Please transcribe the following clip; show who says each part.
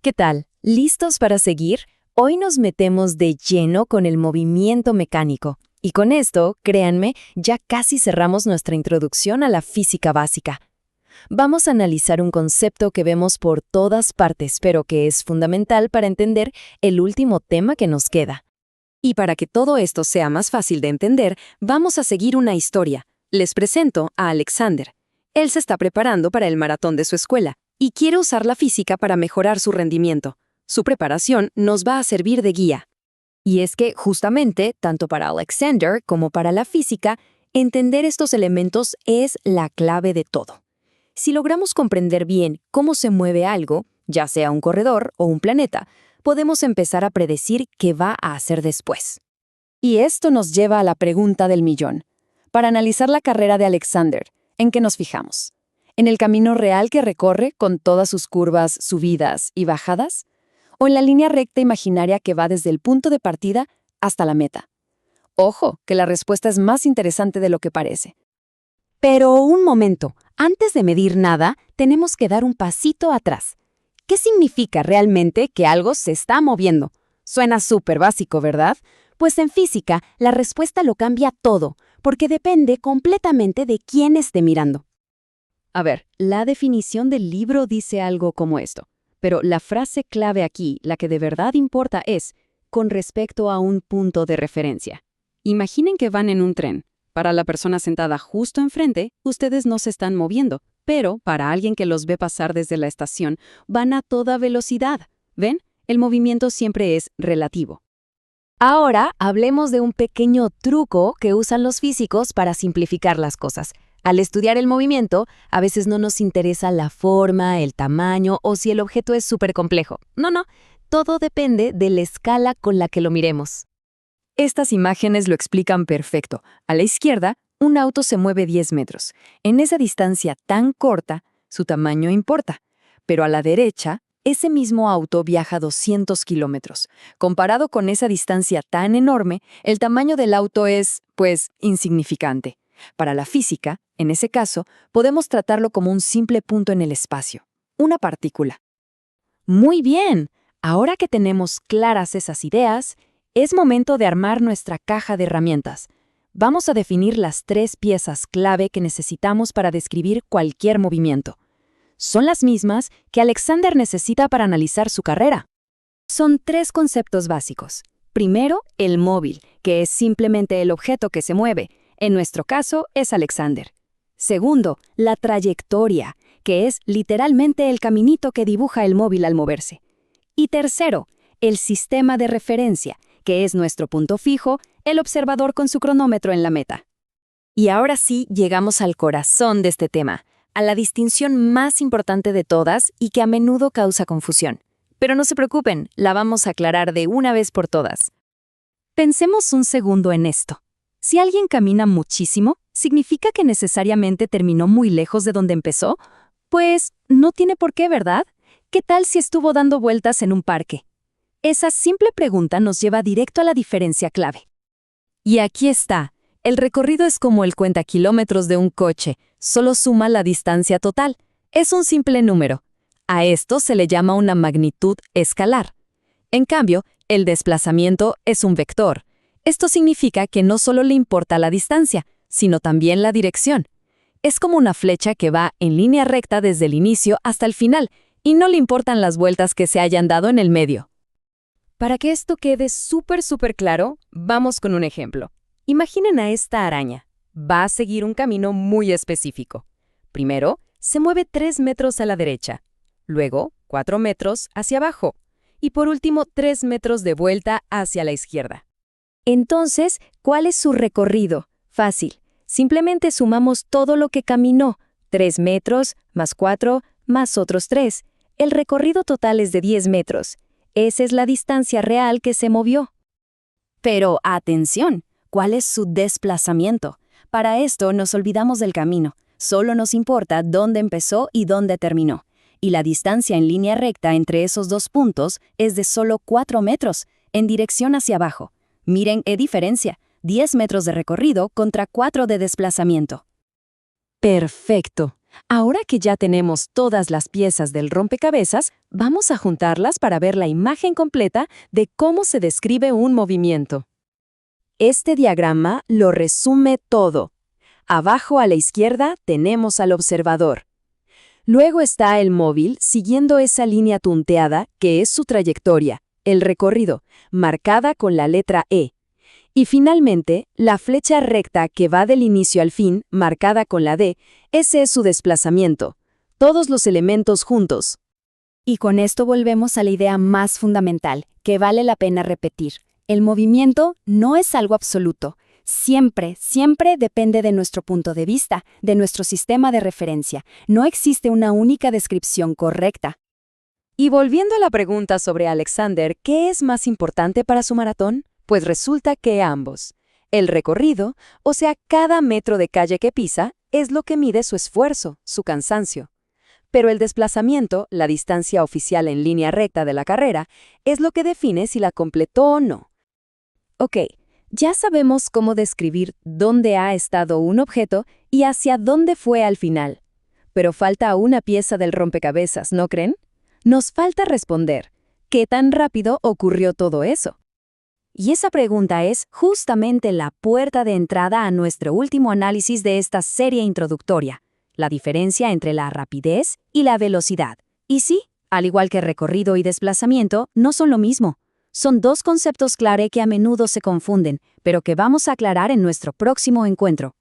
Speaker 1: ¿Qué tal? ¿Listos para seguir? Hoy nos metemos de lleno con el movimiento mecánico. Y con esto, créanme, ya casi cerramos nuestra introducción a la física básica. Vamos a analizar un concepto que vemos por todas partes, pero que es fundamental para entender el último tema que nos queda. Y para que todo esto sea más fácil de entender, vamos a seguir una historia. Les presento a Alexander. Él se está preparando para el maratón de su escuela y quiere usar la física para mejorar su rendimiento. Su preparación nos va a servir de guía. Y es que, justamente, tanto para Alexander como para la física, entender estos elementos es la clave de todo. Si logramos comprender bien cómo se mueve algo, ya sea un corredor o un planeta, podemos empezar a predecir qué va a hacer después. Y esto nos lleva a la pregunta del millón. Para analizar la carrera de Alexander, ¿en qué nos fijamos? ¿En el camino real que recorre con todas sus curvas, subidas y bajadas? ¿O en la línea recta imaginaria que va desde el punto de partida hasta la meta? Ojo, que la respuesta es más interesante de lo que parece. Pero un momento, antes de medir nada, tenemos que dar un pasito atrás. ¿Qué significa realmente que algo se está moviendo? Suena súper básico, ¿verdad? Pues en física, la respuesta lo cambia todo, porque depende completamente de quién esté mirando. A ver, la definición del libro dice algo como esto, pero la frase clave aquí, la que de verdad importa es, con respecto a un punto de referencia. Imaginen que van en un tren. Para la persona sentada justo enfrente, ustedes no se están moviendo, pero para alguien que los ve pasar desde la estación, van a toda velocidad. ¿Ven? El movimiento siempre es relativo. Ahora hablemos de un pequeño truco que usan los físicos para simplificar las cosas. Al estudiar el movimiento, a veces no nos interesa la forma, el tamaño o si el objeto es súper complejo. No, todo depende de la escala con la que lo miremos. Estas imágenes lo explican perfecto. A la izquierda, un auto se mueve 10 metros. En esa distancia tan corta, su tamaño importa. Pero a la derecha, ese mismo auto viaja 200 kilómetros. Comparado con esa distancia tan enorme, el tamaño del auto es, pues, insignificante. Para la física, en ese caso, podemos tratarlo como un simple punto en el espacio, una partícula. Muy bien, ahora que tenemos claras esas ideas, es momento de armar nuestra caja de herramientas. Vamos a definir las 3 piezas clave que necesitamos para describir cualquier movimiento. Son las mismas que Alexander necesita para analizar su carrera. Son 3 conceptos básicos. Primero, el móvil, que es simplemente el objeto que se mueve. En nuestro caso, es Alexander. Segundo, la trayectoria, que es literalmente el caminito que dibuja el móvil al moverse. Y tercero, el sistema de referencia, que es nuestro punto fijo, el observador con su cronómetro en la meta. Y ahora sí, llegamos al corazón de este tema, a la distinción más importante de todas y que a menudo causa confusión. Pero no se preocupen, la vamos a aclarar de una vez por todas. Pensemos un segundo en esto. Si alguien camina muchísimo, ¿significa que necesariamente terminó muy lejos de donde empezó? Pues no tiene por qué, ¿verdad? ¿Qué tal si estuvo dando vueltas en un parque? Esa simple pregunta nos lleva directo a la diferencia clave. Y aquí está. El recorrido es como el cuentakilómetros de un coche, solo suma la distancia total. Es un simple número. A esto se le llama una magnitud escalar. En cambio, el desplazamiento es un vector. Esto significa que no solo le importa la distancia, sino también la dirección. Es como una flecha que va en línea recta desde el inicio hasta el final, y no le importan las vueltas que se hayan dado en el medio. Para que esto quede súper claro, vamos con un ejemplo. Imaginen a esta araña. Va a seguir un camino muy específico. Primero, se mueve 3 metros a la derecha, luego 4 metros hacia abajo, y por último 3 metros de vuelta hacia la izquierda. Entonces, ¿cuál es su recorrido? Fácil. Simplemente sumamos todo lo que caminó. 3 metros, más 4, más otros 3. El recorrido total es de 10 metros. Esa es la distancia real que se movió. Pero, atención, ¿cuál es su desplazamiento? Para esto nos olvidamos del camino. Solo nos importa dónde empezó y dónde terminó. Y la distancia en línea recta entre esos 2 puntos es de solo 4 metros, en dirección hacia abajo. Miren qué diferencia, 10 metros de recorrido contra 4 de desplazamiento. Perfecto. Ahora que ya tenemos todas las piezas del rompecabezas, vamos a juntarlas para ver la imagen completa de cómo se describe un movimiento. Este diagrama lo resume todo. Abajo a la izquierda tenemos al observador. Luego está el móvil siguiendo esa línea punteada que es su trayectoria, el recorrido, marcada con la letra E. Y finalmente, la flecha recta que va del inicio al fin, marcada con la D, ese es su desplazamiento. Todos los elementos juntos.
Speaker 2: Y con esto volvemos a la idea más fundamental, que vale la pena repetir. El movimiento no es algo absoluto. Siempre, siempre depende de nuestro punto de vista, de nuestro sistema de referencia. No existe una única descripción correcta.
Speaker 1: Y volviendo a la pregunta sobre Alexander, ¿qué es más importante para su maratón? Pues resulta que ambos. El recorrido, o sea, cada metro de calle que pisa, es lo que mide su esfuerzo, su cansancio. Pero el desplazamiento, la distancia oficial en línea recta de la carrera, es lo que define si la completó o no. Ok, ya sabemos cómo describir dónde ha estado un objeto y hacia dónde fue al final. Pero falta una pieza del rompecabezas, ¿no creen? Nos falta responder, ¿qué tan rápido ocurrió todo eso?
Speaker 2: Y esa pregunta es justamente la puerta de entrada a nuestro último análisis de esta serie introductoria, la diferencia entre la rapidez y la velocidad. Y sí, al igual que recorrido y desplazamiento, no son lo mismo. Son dos conceptos clave que a menudo se confunden, pero que vamos a aclarar en nuestro próximo encuentro.